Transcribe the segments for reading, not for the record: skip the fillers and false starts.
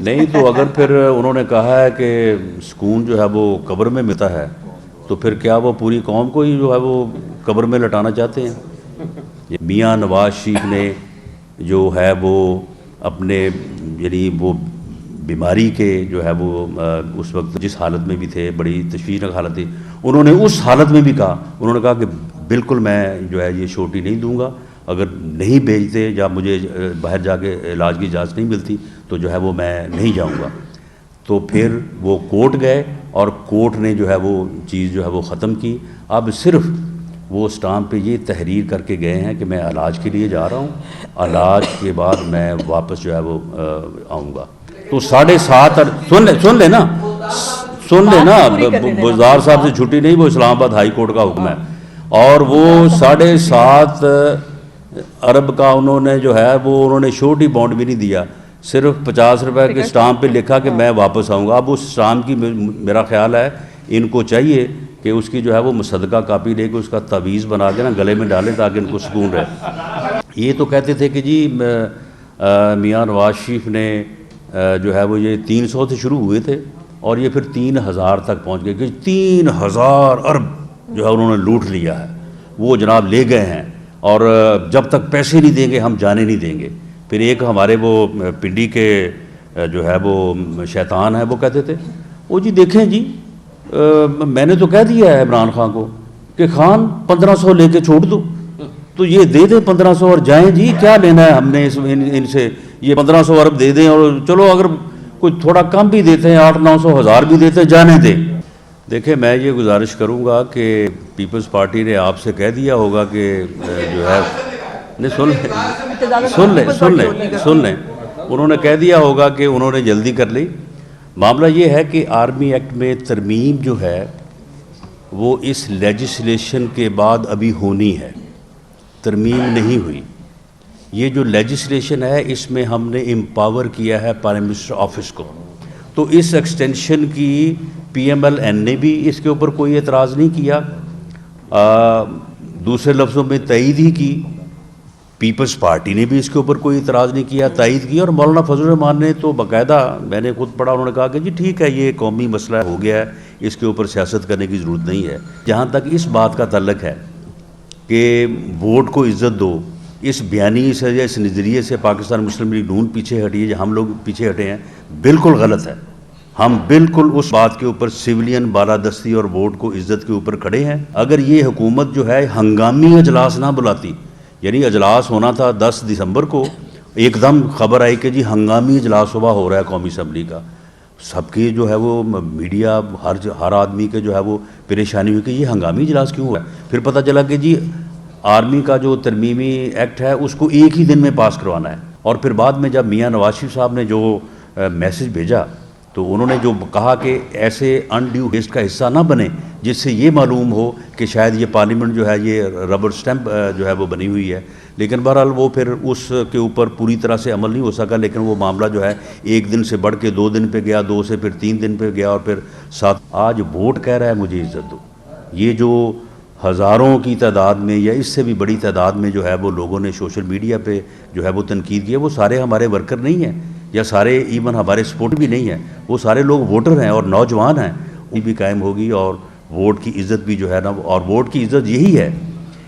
نہیں تو اگر پھر انہوں نے کہا ہے کہ سکون جو ہے وہ قبر میں ملتا ہے تو پھر کیا وہ پوری قوم کو ہی جو ہے وہ قبر میں لٹانا چاہتے ہیں؟ میاں نواز شریف نے جو ہے وہ اپنے یعنی وہ بیماری کے جو ہے وہ اس وقت جس حالت میں بھی تھے، بڑی تشویشناک حالت تھی، انہوں نے اس حالت میں بھی کہا، انہوں نے کہا کہ بالکل میں جو ہے یہ چھوٹی نہیں دوں گا، اگر نہیں بھیجتے یا مجھے باہر جا کے علاج کی اجازت نہیں ملتی تو جو ہے وہ میں نہیں جاؤں گا۔ تو پھر وہ کورٹ گئے اور کورٹ نے جو ہے وہ چیز جو ہے وہ ختم کی۔ اب صرف وہ اسٹامپ پہ یہ تحریر کر کے گئے ہیں کہ میں علاج کے لیے جا رہا ہوں، علاج کے بعد میں واپس جو ہے وہ آؤں گا۔ تو 7.5 سن لیں نا بزدار صاحب سے چھٹی نہیں، وہ اسلام آباد ہائی کورٹ کا حکم ہے، اور وہ 7.5 ارب کا انہوں نے جو ہے وہ انہوں نے شورٹی بانڈ بھی نہیں دیا، صرف 50 روپے کے اسٹامپ پہ لکھا کہ میں واپس آؤں گا۔ اب اس اسٹامپ کی میرا خیال ہے ان کو چاہیے کہ اس کی جو ہے وہ مصدقہ کاپی لے کے اس کا تعویذ بنا کے نا گلے میں ڈالیں تاکہ ان کو سکون رہے۔ یہ تو کہتے تھے کہ جی میاں نواز شریف نے جو ہے وہ یہ 300 سے شروع ہوئے تھے اور یہ پھر 3000 تک پہنچ گئے کہ 3000 ارب جو ہے انہوں نے لوٹ لیا ہے، وہ جناب لے گئے ہیں، اور جب تک پیسے نہیں دیں گے ہم جانے نہیں دیں گے۔ پھر ایک ہمارے وہ پنڈی کے جو ہے وہ شیطان ہے، وہ کہتے تھے وہ جی دیکھیں جی میں نے تو کہہ دیا ہے عمران خان کو کہ خان 1500 لے کے چھوڑ دو، تو یہ دے دیں 1500 اور جائیں جی، کیا لینا ہے ہم نے ان سے، یہ 1500 ارب دے دیں، اور چلو اگر کوئی تھوڑا کم بھی دیتے ہیں 800-900 ہزار بھی دیتے ہیں، جانے دیں۔ دیکھیں میں یہ گزارش کروں گا کہ پیپلز پارٹی نے آپ سے کہہ دیا ہوگا کہ جو ہے سن لیں انہوں نے کہہ دیا ہوگا کہ انہوں نے جلدی کر لی۔ معاملہ یہ ہے کہ آرمی ایکٹ میں ترمیم جو ہے وہ اس لیجسلیشن کے بعد ابھی ہونی ہے، ترمیم نہیں ہوئی۔ یہ جو لیجسلیشن ہے اس میں ہم نے امپاور کیا ہے پرائم منسٹر آفس کو، تو اس ایکسٹینشن کی پی ایم ایل این نے بھی اس کے اوپر کوئی اعتراض نہیں کیا، دوسرے لفظوں میں تائید ہی کی، پیپلز پارٹی نے بھی اس کے اوپر کوئی اعتراض نہیں کیا، تائید کی، اور مولانا فضل الرحمان نے تو باقاعدہ میں نے خود پڑھا، انہوں نے کہا کہ جی ٹھیک ہے یہ قومی مسئلہ ہو گیا ہے، اس کے اوپر سیاست کرنے کی ضرورت نہیں ہے۔ جہاں تک اس بات کا تعلق ہے کہ ووٹ کو عزت دو، اس بیانی سے یا اس نظریے سے پاکستان مسلم لیگ نون پیچھے ہٹی ہے، جو ہم لوگ پیچھے ہٹے ہیں، بالکل غلط ہے۔ ہم بالکل اس بات کے اوپر سویلین بالادستی اور ووٹ کو عزت کے اوپر کھڑے ہیں۔ اگر یہ حکومت جو ہے ہنگامی اجلاس نہ بلاتی، یعنی اجلاس ہونا تھا 10 دسمبر کو، ایک دم خبر آئی کہ جی ہنگامی اجلاس صبح ہو رہا ہے قومی اسمبلی کا، سب کی جو ہے وہ میڈیا ہر آدمی کے جو ہے وہ پریشانی ہوئی کہ یہ ہنگامی اجلاس کیوں ہوا ہے۔ پھر پتہ چلا کہ جی آرمی کا جو ترمیمی ایکٹ ہے اس کو ایک ہی دن میں پاس کروانا ہے، اور پھر بعد میں جب میاں نواز شریف صاحب نے جو میسج بھیجا تو انہوں نے جو کہا کہ ایسے انڈیو ہسٹ کا حصہ نہ بنے جس سے یہ معلوم ہو کہ شاید یہ پارلیمنٹ جو ہے یہ ربر سٹیمپ جو ہے وہ بنی ہوئی ہے، لیکن بہرحال وہ پھر اس کے اوپر پوری طرح سے عمل نہیں ہو سکا، لیکن وہ معاملہ جو ہے ایک دن سے بڑھ کے 2 دن پہ گیا، 2 سے پھر 3 دن پہ گیا، اور پھر 7۔ آج ووٹ کہہ رہا ہے مجھے عزت دو، یہ جو ہزاروں کی تعداد میں یا اس سے بھی بڑی تعداد میں جو ہے وہ لوگوں نے سوشل میڈیا پہ جو ہے وہ تنقید کی ہے، وہ سارے ہمارے ورکر نہیں ہیں، یا سارے ایون ہمارے سپورٹ بھی نہیں ہیں، وہ سارے لوگ ووٹر ہیں اور نوجوان ہیں، وہ بھی قائم ہوگی، اور ووٹ کی عزت بھی جو ہے نا، اور ووٹ کی عزت یہی ہے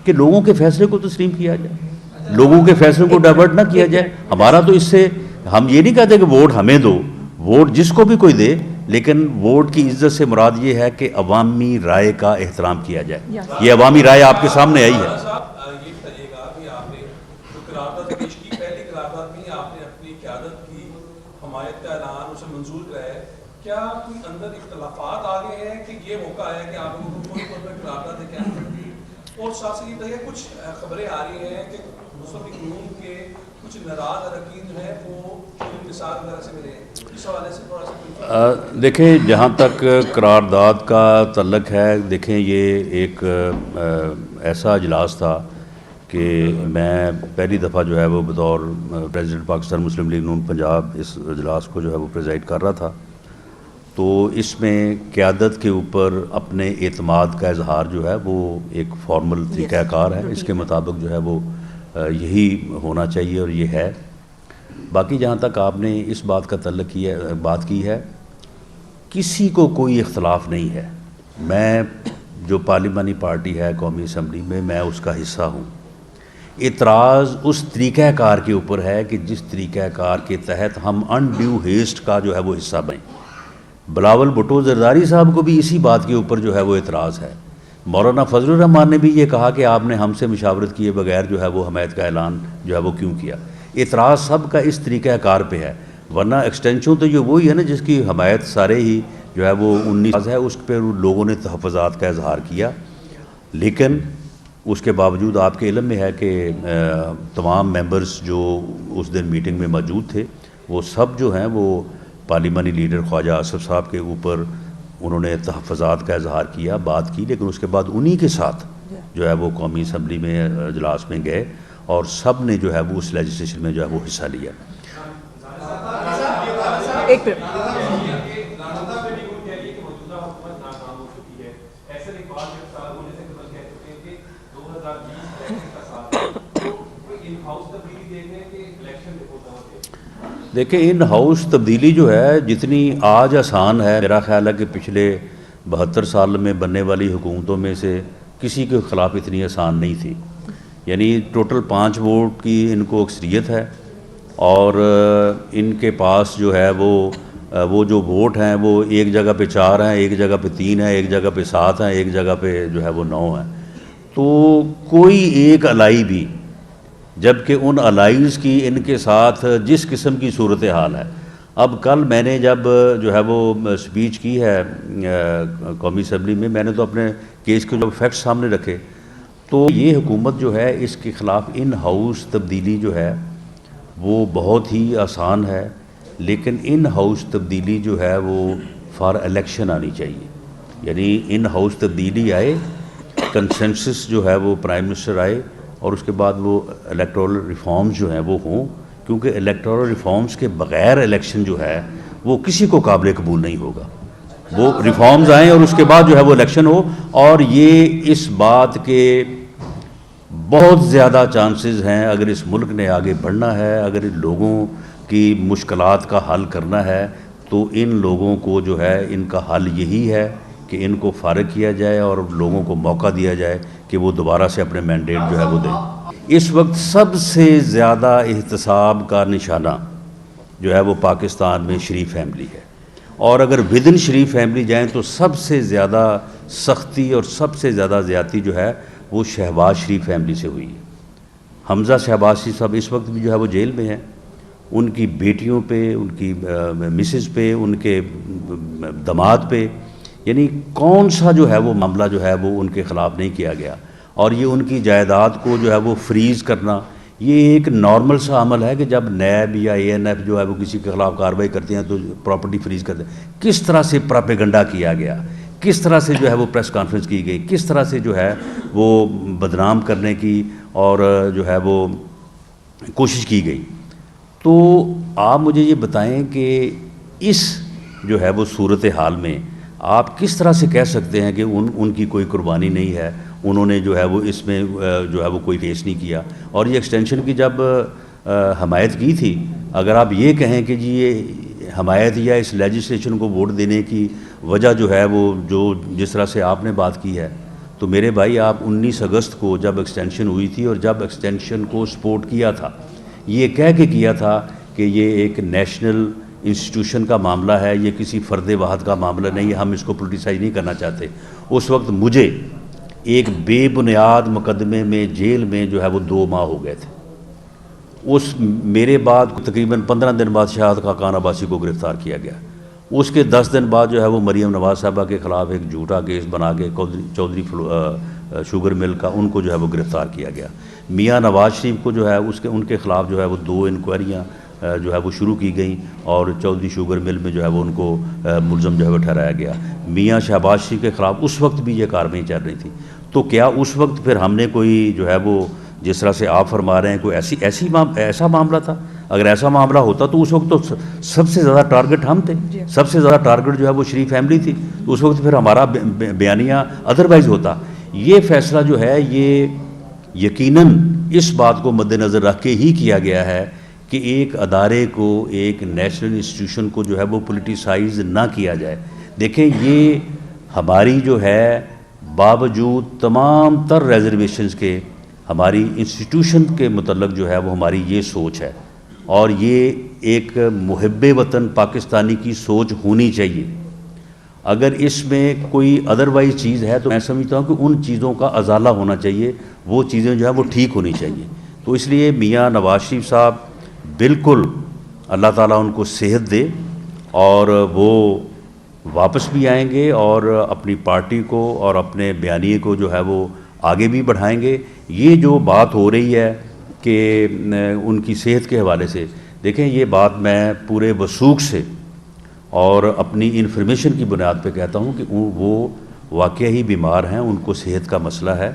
کہ لوگوں کے فیصلے کو تسلیم کیا جائے، لوگوں کے فیصلے کو ڈائیورٹ نہ کیا جائے۔ ہمارا تو اس سے ہم یہ نہیں کہتے کہ ووٹ ہمیں دو، ووٹ جس کو بھی کوئی دے، لیکن ووٹ کی عزت سے مراد یہ ہے کہ عوامی رائے کا احترام کیا جائے۔ یہ عوامی رائے آپ کے سامنے آئی ہے۔ کیا کوئی اندر اختلافات آ گئے ہیں کہ یہ موقع ہے کہ آپ لوگوں کو کوئی طور پر قرارداد کیا کرتی، اور ساتھ سے یہ بتائیے کچھ خبریں آ رہی ہیں کہ مسلم لیگ نون کے کچھ ناراض اراکین جو ہیں وہ انتصار وغیرہ سے ملے ہیں، اس حوالے سے تھوڑا سا دیکھیں جہاں تک قرارداد کا تعلق ہے، دیکھیں یہ ایک ایسا اجلاس تھا کہ میں پہلی دفعہ جو ہے وہ بطور پریزیڈنٹ پاکستان مسلم لیگ نون پنجاب اس اجلاس کو جو ہے وہ پریزائڈ کر رہا تھا، تو اس میں قیادت کے اوپر اپنے اعتماد کا اظہار جو ہے وہ ایک فارمل طریقہ کار ہے، اس کے مطابق جو ہے وہ یہی ہونا چاہیے اور یہ ہے۔ باقی جہاں تک آپ نے اس بات کا بات کی ہے، کسی کو کوئی اختلاف نہیں ہے. میں جو پارلیمانی پارٹی ہے قومی اسمبلی میں اس کا حصہ ہوں. اعتراض اس طریقہ کار کے اوپر ہے کہ جس طریقہ کار کے تحت ہم انڈیو ہیسٹ کا جو ہے وہ حصہ بنیں. بلاول بھٹو زرداری صاحب کو بھی اسی بات کے اوپر جو ہے وہ اعتراض ہے. مولانا فضل الرحمان نے بھی یہ کہا کہ آپ نے ہم سے مشاورت کیے بغیر جو ہے وہ حمایت کا اعلان جو ہے وہ کیوں کیا. اعتراض سب کا اس طریقہ کار پہ ہے، ورنہ ایکسٹینشن تو یہ وہی ہے نا جس کی حمایت سارے ہی جو ہے وہ 19 ہے، اس پہ لوگوں نے تحفظات کا اظہار کیا. لیکن اس کے باوجود آپ کے علم میں ہے کہ تمام ممبرز جو اس دن میٹنگ میں موجود تھے وہ سب جو ہیں وہ پارلیمانی لیڈر خواجہ آصف صاحب کے اوپر انہوں نے تحفظات کا اظہار کیا، بات کی، لیکن اس کے بعد انہی کے ساتھ جو ہے وہ قومی اسمبلی میں اجلاس میں گئے اور سب نے جو ہے وہ اس لیجسلیشن میں جو ہے وہ حصہ لیا. ایک دیکھیں ان ہاؤس تبدیلی جو ہے جتنی آج آسان ہے، میرا خیال ہے کہ پچھلے 72 سال میں بننے والی حکومتوں میں سے کسی کے خلاف اتنی آسان نہیں تھی. یعنی ٹوٹل 5 ووٹ کی ان کو اکثریت ہے اور ان کے پاس جو ہے وہ جو ووٹ ہیں وہ ایک جگہ پہ 4 ہیں، ایک جگہ پہ 3 ہیں، ایک جگہ پہ 7 ہیں، ایک جگہ پہ جو ہے وہ 9 ہیں. تو کوئی ایک الائی بھی، جبکہ ان الائیز کی ان کے ساتھ جس قسم کی صورتحال ہے. اب کل میں نے جب جو ہے وہ سپیچ کی ہے قومی اسمبلی میں نے تو اپنے کیس کے جو فیکٹس سامنے رکھے. تو یہ حکومت جو ہے اس کے خلاف ان ہاؤس تبدیلی جو ہے وہ بہت ہی آسان ہے، لیکن ان ہاؤس تبدیلی جو ہے وہ فار الیکشن آنی چاہیے. یعنی ان ہاؤس تبدیلی آئے، کنسنسس جو ہے وہ پرائم منسٹر آئے اور اس کے بعد وہ الیکٹورل ریفارمز جو ہیں وہ ہوں، کیونکہ الیکٹورل ریفارمز کے بغیر الیکشن جو ہے وہ کسی کو قابل قبول نہیں ہوگا. وہ ریفارمز آئیں اور اس کے بعد جو ہے وہ الیکشن ہو. اور یہ اس بات کے بہت زیادہ چانسز ہیں، اگر اس ملک نے آگے بڑھنا ہے، اگر ان لوگوں کی مشکلات کا حل کرنا ہے تو ان لوگوں کو جو ہے ان کا حل یہی ہے کہ ان کو فارغ کیا جائے اور لوگوں کو موقع دیا جائے کہ وہ دوبارہ سے اپنے مینڈیٹ جو ہے وہ دیں. اس وقت سب سے زیادہ احتساب کا نشانہ جو ہے وہ پاکستان میں شریف فیملی ہے، اور اگر ودن شریف فیملی جائیں تو سب سے زیادہ سختی اور سب سے زیادہ زیادتی جو ہے وہ شہباز شریف فیملی سے ہوئی ہے. حمزہ شہباز شریف صاحب اس وقت بھی جو ہے وہ جیل میں ہیں. ان کی بیٹیوں پہ، ان کی مسز پہ، ان کے داماد پہ، یعنی کون سا جو ہے وہ معاملہ جو ہے وہ ان کے خلاف نہیں کیا گیا. اور یہ ان کی جائیداد کو جو ہے وہ فریز کرنا، یہ ایک نارمل سا عمل ہے کہ جب نیب یا ANF جو ہے وہ کسی کے خلاف کارروائی کرتے ہیں تو پراپرٹی فریز کرتے ہیں. کس طرح سے پراپیگنڈا کیا گیا، کس طرح سے جو ہے وہ پریس کانفرنس کی گئی، کس طرح سے جو ہے وہ بدنام کرنے کی اور جو ہے وہ کوشش کی گئی. تو آپ مجھے یہ بتائیں کہ اس جو ہے وہ صورتحال میں آپ کس طرح سے کہہ سکتے ہیں کہ ان کی کوئی قربانی نہیں ہے، انہوں نے جو ہے وہ اس میں جو ہے وہ کوئی فیس نہیں کیا. اور یہ ایکسٹینشن کی جب حمایت کی تھی، اگر آپ یہ کہیں کہ جی یہ حمایت یا اس لیجسلیشن کو ووٹ دینے کی وجہ جو ہے وہ جس طرح سے آپ نے بات کی ہے، تو میرے بھائی آپ 19 اگست کو جب ایکسٹینشن ہوئی تھی اور جب ایکسٹینشن کو سپورٹ کیا تھا، یہ کہہ کے کیا تھا کہ یہ ایک نیشنل انسٹیٹیوشن کا معاملہ ہے، یہ کسی فرد واحد کا معاملہ نہیں ہے، ہم اس کو پولیٹیسائز نہیں کرنا چاہتے. اس وقت مجھے ایک بے بنیاد مقدمے میں جیل میں جو ہے وہ 2 ماہ ہو گئے تھے. میرے بعد تقریباً 15 دن بعد شہاد خاقان عباسی کو گرفتار کیا گیا. اس کے 10 دن بعد جو ہے وہ مریم نواز صاحبہ کے خلاف ایک جھوٹا کیس بنا کے چودھری شوگر مل کا ان کو جو ہے وہ گرفتار کیا گیا. میاں نواز شریف کو جو ہے ان کے خلاف جو ہے وہ 2 انکوائریاں جو ہے وہ شروع کی گئیں اور چودھری شوگر مل میں جو ہے وہ ان کو ملزم جو ہے وہ ٹھہرایا گیا. میاں شہباز شریف کے خلاف اس وقت بھی یہ کارروائی چل رہی تھی. تو کیا اس وقت پھر ہم نے کوئی جو ہے وہ جس طرح سے آپ فرما رہے ہیں کوئی ایسا معاملہ تھا؟ اگر ایسا معاملہ ہوتا تو اس وقت تو سب سے زیادہ ٹارگٹ ہم تھے، سب سے زیادہ ٹارگٹ جو ہے وہ شریف فیملی تھی. تو اس وقت پھر ہمارا بیانیہ ادروائز ہوتا. یہ فیصلہ جو ہے یہ یقیناً اس بات کو مد نظر رکھ کے ہی کیا گیا ہے کہ ایک ادارے کو، ایک نیشنل انسٹیٹیوشن کو جو ہے وہ پولیٹیسائز نہ کیا جائے. دیکھیں یہ ہماری جو ہے باوجود تمام تر ریزرویشنز کے ہماری انسٹیٹیوشن کے متعلق جو ہے وہ ہماری یہ سوچ ہے، اور یہ ایک محب وطن پاکستانی کی سوچ ہونی چاہیے. اگر اس میں کوئی ادروائز چیز ہے تو میں سمجھتا ہوں کہ ان چیزوں کا ازالہ ہونا چاہیے، وہ چیزیں جو ہیں وہ ٹھیک ہونی چاہیے. تو اس لیے میاں نواز شریف صاحب بالکل اللہ تعالیٰ ان کو صحت دے، اور وہ واپس بھی آئیں گے اور اپنی پارٹی کو اور اپنے بیانیے کو جو ہے وہ آگے بھی بڑھائیں گے. یہ جو بات ہو رہی ہے کہ ان کی صحت کے حوالے سے، دیکھیں یہ بات میں پورے وثوق سے اور اپنی انفارمیشن کی بنیاد پہ کہتا ہوں کہ وہ واقعی ہی بیمار ہیں، ان کو صحت کا مسئلہ ہے.